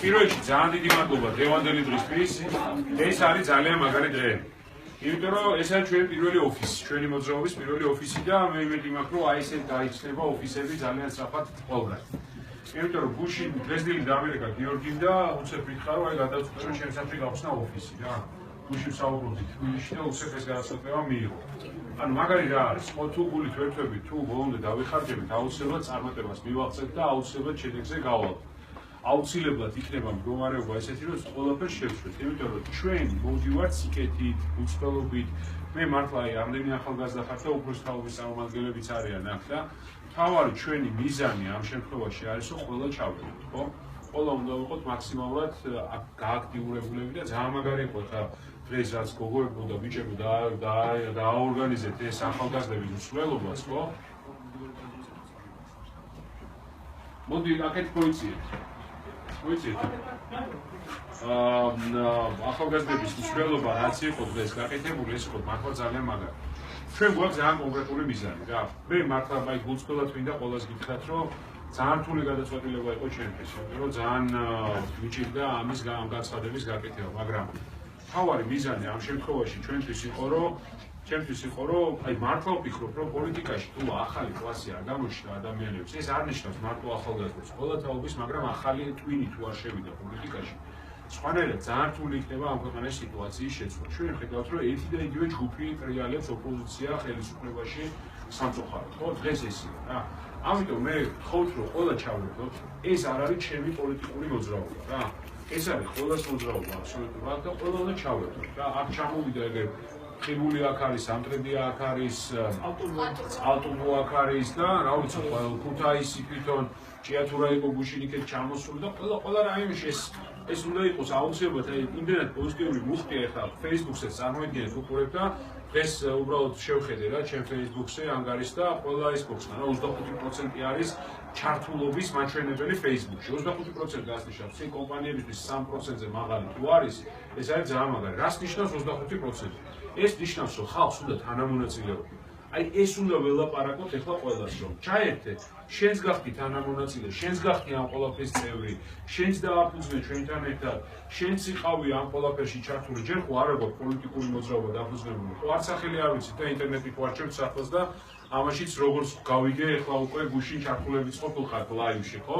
პირველში ძალიან დიდი მადლობა დღევანდელი დღისთვის. ეს არის ძალიან მაგარი დღე. იმიტომ რომ ეს არის ჩვენი პირველი ოფისი, ჩვენი მოძრაობის პირველი ოფისი და მე იმედი მაქვს რომ აი ესე გაიხსნება ოფისები ძალიან სწრაფად ყველგან. იმიტომ რომ გუშინ პრეზიდენტი დაამერიკა გიორგიმ და უცებ ვითხარ რომ აი გადავწყვიტე რომ შემსაფრე გავხსნა ოფისი რა. გუშინ საუბრობდით თბილისში და უცებ ეს განსაკუთრება მიიღო. ანუ მაგარი რა არის, თუ გულით ვერთვებით, თუ ბოლომდე დავიხარჯებით, აუცილებლად წარმატებას მივაღწევთ და აუცილებლად შედეგზე გავალთ. აუცილებლად იქნება მდგომარეობა ესეთი, რომ ყველაფერს შევშვეთ, იმიტომ რომ ჩვენ მოვდივართ სიკეთით, უწყლობით. მე მართლა აი ამდენი ახალგაზრდა ხარ და უფროსი თაობის წარმომადგენლებიც არიან აქ და თავარი ჩვენი მიზანი ამ შემთხვევაში არის, რომ ყველა ჩავდეთ, ხო? ყველა უნდა ვიყოთ მაქსიმალურად გააქტიურებულები და ძალიან მაგარი იყო ხა დღეს რაც გოგოებო და ბიჭებო დააორგანიზეთ ეს ახალგაზრდების მსვლელობას, ხო? მოდი აქეთ მოიციეთ. ახალგაზრდების მსვლელობა რაც იყო დღეს გაკეთებული, ეს იყო მართლა ძალიან მაგარი. ჩვენ გვაქვს ძალიან კონკრეტული მიზანი რა. მე მართლა მაინც გულწრფელად მინდა ყველას გითხრათ, რომ ძალიან რთული გადაწყვეტილება იყო ჩვენთვის, იმიტომ რომ ძალიან გვიჭირდა ამის განცხადების გაკეთება, მაგრამ თავარი მიზანი ამ შემთხვევაში ჩვენთვის იყო რომ აი მართლა ვფიქრობ, რომ პოლიტიკაში თუ ახალი კლასი არ გამოჩნდა ადამიანებს, ეს არ ნიშნავს მარტო ახალგაზრდებს, ყველა თაობის, მაგრამ ახალი ტვინი თუ არ შევიდა პოლიტიკაში, სხვანაირად ძალიან რთული იქნება ამ ქვეყანაში სიტუაციის შეცვლა. ჩვენ ხედავთ, რომ ერთი და იგივე ჯგუფი ტრიალებს ოპოზიცია ხელისუფლებაში სამწუხაროდ, ხო, დღეს ესეა რა. ამიტომ მე ვთხოვთ, რომ ყველა ჩავლებოთ, ეს არ არის ჩემი პოლიტიკური მოძრაობა რა. ეს არის ყველას მოძრაობა აბსოლუტურად და ყველა უნდა ჩავლებოთ რა. აქ ჩამოვიდა ეგრე ხიბული აქ არის, ამტრედია აქ არის, ალტუბო აქ არის და რა ვიცი, ქუთაისი თვითონ ჭიათურა იყო გუშინ იქეთ ჩამოსული და ყველა რაიონში ეს უნდა იყოს აუცილებლად. აი იმდენად პოზიტიური მუხტია ახლა Facebook-ზე წარმოიდგინეთ უყურებ და დღეს უბრალოდ შევხედე რა ჩემ Facebook-ზე ანგარის და ყველა ის გოხსნა რა 25% არის ჩართულობის მაჩვენებელი Facebook-ში. 25% გასნიშნავს იმ კომპანიებისთვის 3%-ზე მაღალი თუ არის, ეს არის ძალიან მაგარი. რას ნიშნავს 25%? ეს ნიშნავს, რომ ხალხს უნდა თანამონაწილეობა. აი ეს უნდა ველაპარაკოთ ახლა ყველას, რომ ჩაერთე, შენს გახდი თანამონაწილე, შენს გახდი ამ ყველაფრის წევრი, შენს დააფუძნე ჩვენთან ერთად, შენც იყავი ამ ყველაფერში ჩართული. ჯერ ხო არა გვაქვს პოლიტიკური მოძრაობა დაფუძნებული. ხო არც სახელი არ ვიცით და ინტერნეტით ვარჩევთ სახელს და ამაშიც როგორც გავიგე, ახლა უკვე გუშინ ჩართულებიც ყოფილხართ ლაივში, ხო?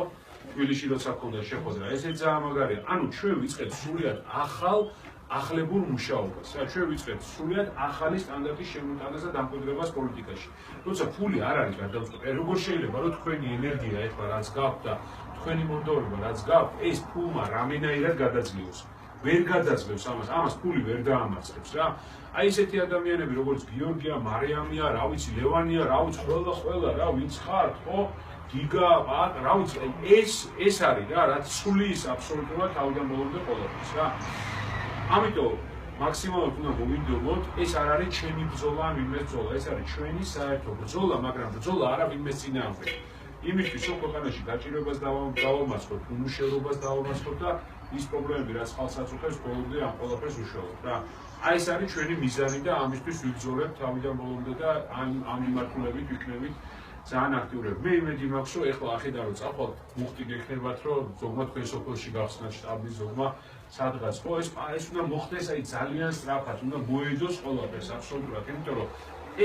თბილისში როცა გქონდა შეხვედრა, ესეც ძალიან მაგარია. ანუ ჩვენ ვიწყებთ სრულიად ახლებურ მუშაობას. ჩვენ ვიწყებთ სრულიად ახალი სტანდარტის შემოტანას და დამკვიდრებას პოლიტიკაში. როცა ფული არ არის გადამწყვეტი, როგორ შეიძლება რომ თქვენი ენერგია ეხლა რაც გაქვთ და თქვენი მონდორება რაც გაქვთ, ეს ფულმა რამენაირად გადაძლევს. ვერ გადაძლევს ამას ფული ვერ დაამარცხებს რა. აი ესეთი ადამიანები როგორც გიორგია, მარიამია, რა ვიცი, ლევანია, რა ვიცი, ყველა რა ვინც ხართ, ხო? გიგა, რა ვიცი, ეს არის რა, რაც სulis აბსოლუტურად თავიდან ბოლომდე ყველაფერს რა. ამიტომ მაქსიმალურად უნდა მოვიდომოთ, ეს არ არის ჩემი ბრძოლა ან ვინმეს ბრძოლა, ეს არის ჩვენი საერთო ბრძოლა, მაგრამ ბრძოლა არა ვინმეს წინააღმდეგ. იმისთვის რომ ქვეყანაში გაჭირვებას დავამარცხოთ, უმუშევრობას დავამარცხოთ და ის პრობლემები, რაც ხალხს აწუხებს, ბოლომდე ამ ყველაფერს უშუალოდ რა. აი ეს არის ჩვენი მიზანი და ამისთვის ვიბრძოლებთ თავიდან ბოლომდე და ამ მიმართულებით ვიქნებით ძალიან აქტიურები. მე იმედი მაქვს, რომ ეხლა ახედა რომ წავალთ, მუხტი გექნებათ, რომ ზოგმა თქვენ სოფელში გახსნათ შტაბი, ზოგმა სადღაც, ხო, ეს უნდა მოხდეს აი ძალიან სწრაფად, უნდა მოედოს ყველაფერს აბსოლუტურად, იმიტომ რომ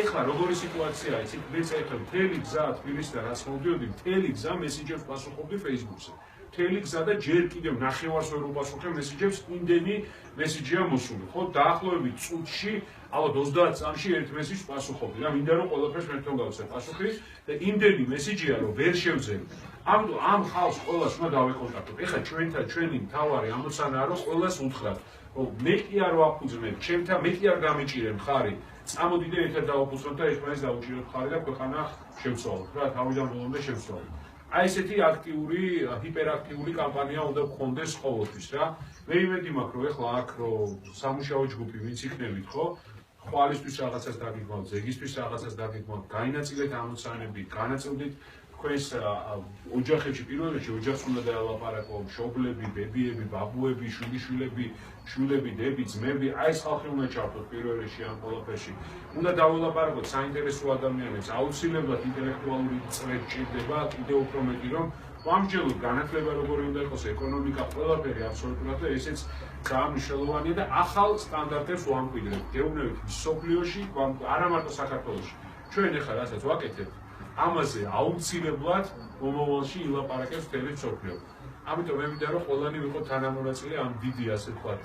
ეხლა როგორი სიტუაციაა, იცით, მე წაიხარ მთელი გზა თბილისიდან რაც მოვდიოდი, მთელი გზა მესიჯებს პასუხობდი Facebook-ზე. მთელი გზა და ჯერ კიდევ ნახევარს ვერ უპასუხე მესიჯებს, იმდენი მესიჯია მოსული, ხო, დაახლოებით წუთში, ალბათ 30 წამში ერთ მესიჯს პასუხობდი, რა მინდა რომ ყველაფერს ერთთან გავცე პასუხი და იმდენი მესიჯია რომ ვერ შევძენ. ამიტომ ამ ხალხს ყველას უნდა დავეკონტაქტოთ. ეხლა ჩვენი მთავარი ამოცანაა რომ ყველას უთხრათ, რომ მე კი არ ვაფუძნებ, ჩემთან მე კი არ გამიჭირებ ხარი. წამოდიდე ერთად დავაფუძნოთ და ერთმანეთს დავუჭიროთ ხარი და ქვეყანა შევცვალოთ რა, თავიდან ბოლომდე შევცვალოთ. აი ესეთი აქტიური, ჰიპერაქტიული კამპანია უნდა გქონდეს ყოველთვის რა. მე იმედი მაქვს რომ ეხლა აქ რომ სამუშაო ჯგუფი ვინც იქნებით, ხო? ხვალისთვის რაღაცას დაგიგმავთ, ზეგისთვის რაღაცას დაგიგმავთ, გაინაწილეთ ამოცანები, განაწილდით თქვენს ოჯახებში, პირველ რიგში ოჯახს უნდა დაელაპარაკო, მშობლები, ბებიები, ბაბუები, შვილები, დები, ძმები, აი ეს ხალხი უნდა ჩართოთ პირველ რიგში ამ ყველაფერში. უნდა დაველაპარაკოთ საინტერესო ადამიანებს, აუცილებლად ინტელექტუალური წრე ჭირდება, კიდევ უფრო მეტი რომ ამჯერად განათლება როგორი უნდა იყოს, ეკონომიკა, ყველაფერი აბსოლუტურად და ესეც ძალიან მნიშვნელოვანია და ახალ სტანდარტებს ვამკვიდრებთ. გეუბნებით მსოფლიოში, არა მარტო საქართველოში. ჩვენ ახლა რასაც ვაკეთებთ, ამაზე აუცილებლად მომავალში ილაპარაკებს მთელი მსოფლიო. ამიტომ მე მინდა რომ ყველანი ვიყოთ თანამონაწილე ამ დიდი ასე ვთქვათ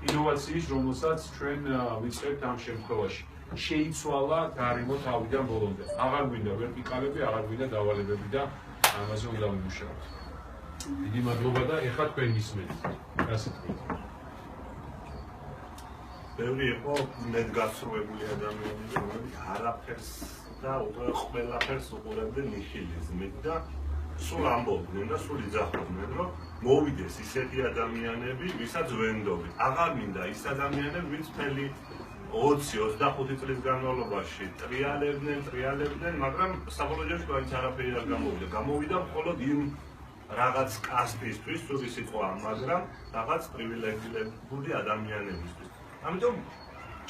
ინოვაციის, რომელსაც ჩვენ ვიწყებთ ამ შემთხვევაში. შეიცვალა გარემო თავიდან ბოლომდე. აღარ გვინდა ვერტიკალები, აღარ გვინდა დავალებები და ამაზე უნდა ვიმუშაოთ. დიდი მადლობა და ეხლა თქვენ მისმენთ. ასე თქვით. ბევრი იყო მედგასრულებული ადამიანები, რომლებიც არაფერს და ყველაფერს უყურებდნენ ნიჰილიზმით და სულ ამბობდნენ და სულ იძახდნენ, რომ მოვიდეს ისეთი ადამიანები, ვისაც ვენდობით. აღარ მინდა ის ადამიანები, ვინც მთელი 20-25 წლის განმავლობაში ტრიალებდნენ, მაგრამ საბოლოო ჯერში მაინც არაფერი არ გამოვიდა. გამოვიდა მხოლოდ იმ რაღაც კასტისთვის, თუ ის იყო, მაგრამ რაღაც პრივილეგირებული ადამიანებისთვის. ამიტომ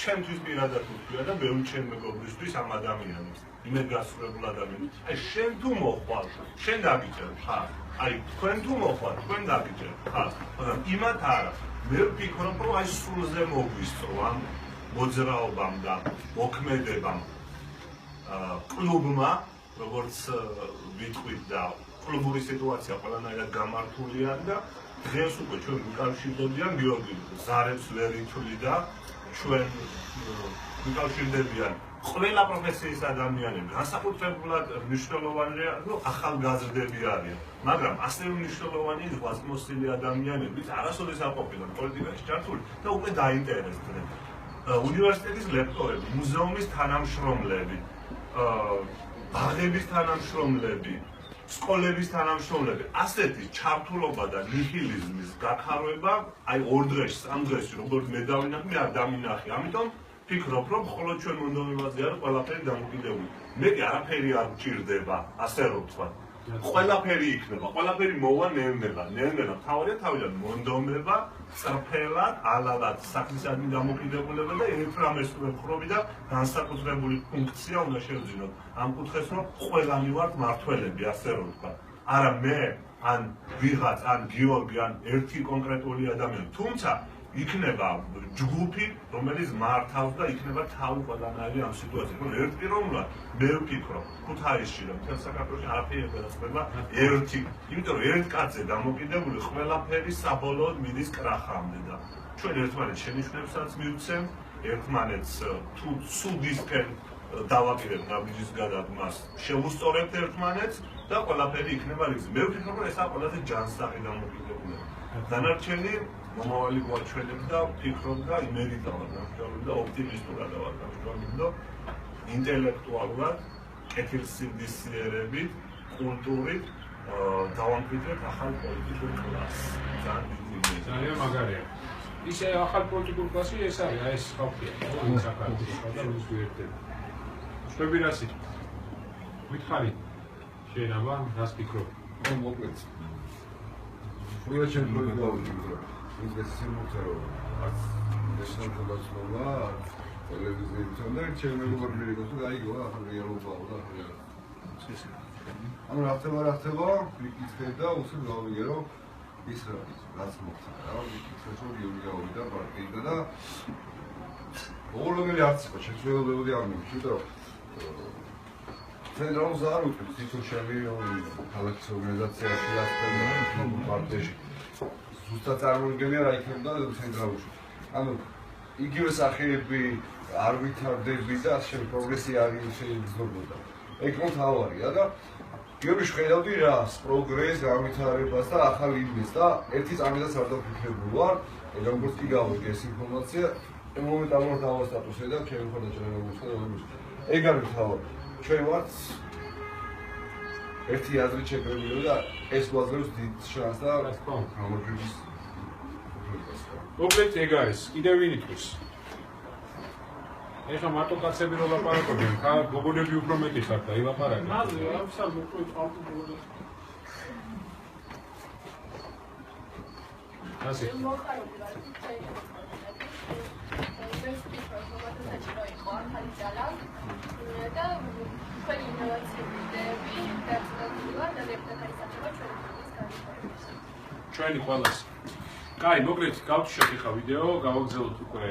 ჩემთვის პირადად ვთქვია და ბევრი ჩემი მეგობრისთვის ამ ადამიანებს, იმედგასრულებულ ადამიანებს. აი შენ თუ მოხვალ, შენ დაგიჭერ ხარ. აი თქვენ თუ მოხვალ, თქვენ დაგიჭერ ხარ. მაგრამ იმათ არა. მე ვფიქრობ, რომ აი სულზე მოგვისწრო ამ მოძრაობამ და მოქმედებამ კლუბმა, როგორც ვიტყვით და კლუბური სიტუაცია ყველანაირად გამართულია და დღეს უკვე ჩვენ ვიკავშირდებიან გიორგი ზარებს ვერ ითვლი და ჩვენ ვიკავშირდებიან ყველა პროფესიის ადამიანები, განსაკუთრებულად მნიშვნელოვანია, რომ ახალგაზრდები არიან, მაგრამ ასევე მნიშვნელოვანია ღვაწლმოსილი ადამიანები, არასოდეს არ ყოფილან პოლიტიკაში ჩართული და უკვე დაინტერესდნენ. უნივერსიტეტის ლექტორები, მუზეუმის თანამშრომლები, ბაღების თანამშრომლები, სკოლების თანამშრომლები, ასეთი ჩართულობა და ნიჰილიზმის გახარება, აი ორ დღეში, სამ დღეში, როგორც მე დავინახე, მე არ დამინახე. ამიტომ ვფიქრობ, რომ მხოლოდ ჩვენ მონდომებაზე არის ყველაფერი დამოკიდებული. მე კი არაფერი არ მჭირდება, ასე რომ ვთქვა. ყველაფერი იქნება, ყველაფერი მოვა ნელ-ნელა, მთავარია თავიდან მონდომება, სწრფელად, ალალად საქმისადმი დამოკიდებულება და ერთრამესურე ხრობი და განსაკუთრებული ფუნქცია უნდა შევძინოთ. ამ კუთხეს რომ ყველანი ვართ მართველები, ასე რომ ვთქვა. არა მე, ან ვიღაც, ან გიორგი, ან ერთი კონკრეტული ადამიანი, თუმცა იქნება ჯგუფი, რომელიც მართავს და იქნება თავი ყველანაირი ამ სიტუაციას. ერთპიროვნულად მე ვფიქრობ, ქუთაისში და მთელ საქართველოში არაფერი არ გადაწყდება ერთი, იმიტომ რომ ერთ კაცზე დამოკიდებული ყველაფერი საბოლოოდ მიდის კრახამდე და ჩვენ ერთმანეთს შენიშვნებსაც მივცემთ, ერთმანეთს თუ სუდისკენ დავაპირებთ ნაბიჯის გადადგმას, შევუსწორებთ ერთმანეთს და ყველაფერი იქნება რიგზე. მე ვფიქრობ, რომ ესაა ყველაზე ჯანსაღი დამოკიდებულება. დანარჩენი მომავალი გვაჩვენებს და ვფიქრობ და იმედით ვარ გამჭოლი და ოპტიმისტურად ვარ გამჭოლი და ინტელექტუალურად კეთილსინდისიერებით, კულტურით დავამკვიდრებთ ახალ პოლიტიკურ კლასს. ძალიან მაგარია. ისე ახალ პოლიტიკურ კლასი ეს არის, ეს ხალხია, ის საქართველოს და რუსი ერთები. შვები რა სიტყვა? ვითხარი. შენ აბა რას ფიქრობ? მოკლედ. ყველა ჩემი გავიგრო. ეს სიმოწერო არც ესნაკლასნობა ტელევიზიიდან და ჩემი მეგობრები იყო და აიგო ახლა რეალობაა და ანუ რა ხდება ვიკითხე და უსულ გავიგე რომ ის რაც მოხდა რა ვიკითხე რომ იურგაური და პარტია და ოღონდ არც იყო შეცვლილებები არ მივხვდი რომ ცენტრალურ ზარ ვიყავ სიცოცხლე ქალაქის ორგანიზაციაში ასწავლე პარტიაში ზუსტად წარმოგიდგენია რა იქნება ცენტრალურში. ანუ იგივე სახეები არ ვითარდება და ამ პროგრესი არ შეიძლება. ეგ მოთავარია და გიორგი ხედავდი რას, პროგრესს, განვითარებას და ახალ იმის და ერთი წამიდან არ დავფიქრებული ვარ, როგორც კი გავიგე ეს ინფორმაცია, მომენტალურად დავასტატუსე და ჩემი ხოდა ჩერებულს. ეგ არის თავი. ჩვენ ვართ ერთი აზრით შეკრებილი და ეს ვაზრებს დიდ შანსს და გამარჯვების მოკლედ ეგ არის, კიდევ ვინ იტყვის? ეხლა მარტო კაცები რო ლაპარაკობენ, გოგონები უფრო მეტი ხართ და ილაპარაკებთ. მაზე ამსა მოყვი წავდივარ. ასე. და თქვენი ინოვაციური იდეები დაწინაურდა და რეპეტატორი საჭირო ჩვენი პროგრამის განვითარებაში. ჩვენი ყველას. კაი, მოკლედ გავთიშოთ ახლა ვიდეო, გავაგზავნოთ უკვე